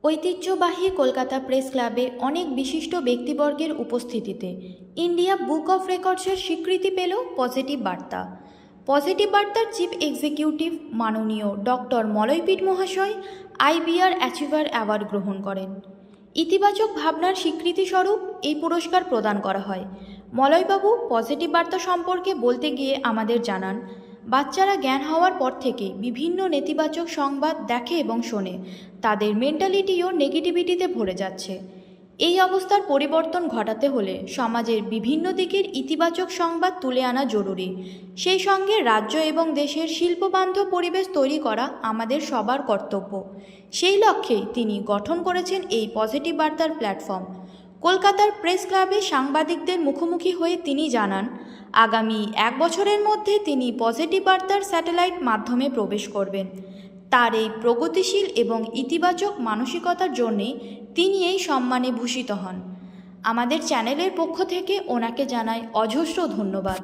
ঐতিহ্যবাহী কলকাতা প্রেস ক্লাবে অনেক বিশিষ্ট ব্যক্তিবর্গের উপস্থিতিতে ইন্ডিয়া বুক অফ রেকর্ডসের স্বীকৃতি পেল পজিটিভ বার্তা। পজিটিভ বার্তার চিফ এক্সিকিউটিভ মাননীয় ডক্টর মলয়পীঠ মহাশয় আইবিআর অ্যাচিভার অ্যাওয়ার্ড গ্রহণ করেন। ইতিবাচক ভাবনার স্বীকৃতিস্বরূপ এই পুরস্কার প্রদান করা হয়। মলয়বাবু পজিটিভ বার্তা সম্পর্কে বলতে গিয়ে আমাদের জানান, বাচ্চারা জ্ঞান হওয়ার পর থেকে বিভিন্ন নেতিবাচক সংবাদ দেখে এবং শোনে, তাদের মেন্টালিটিও নেগেটিভিটিতে ভরে যাচ্ছে। এই অবস্থার পরিবর্তন ঘটাতে হলে সমাজের বিভিন্ন দিকের ইতিবাচক সংবাদ তুলে আনা জরুরি। সেই সঙ্গে রাজ্য এবং দেশের শিল্পবান্ধব পরিবেশ তৈরি করা আমাদের সবার কর্তব্য। সেই লক্ষ্যেই তিনি গঠন করেছেন এই পজিটিভ বার্তার প্ল্যাটফর্ম। কলকাতার প্রেস ক্লাবে সাংবাদিকদের মুখোমুখি হয়ে তিনি জানান, আগামী 1 বছরের মধ্যে তিনি পজিটিভ বার্তার স্যাটেলাইট মাধ্যমে প্রবেশ করবেন। তার এই প্রগতিশীল এবং ইতিবাচক মানসিকতার জন্যে তিনি এই সম্মানে ভূষিত হন। আমাদের চ্যানেলের পক্ষ থেকে ওনাকে জানাই অজস্র ধন্যবাদ।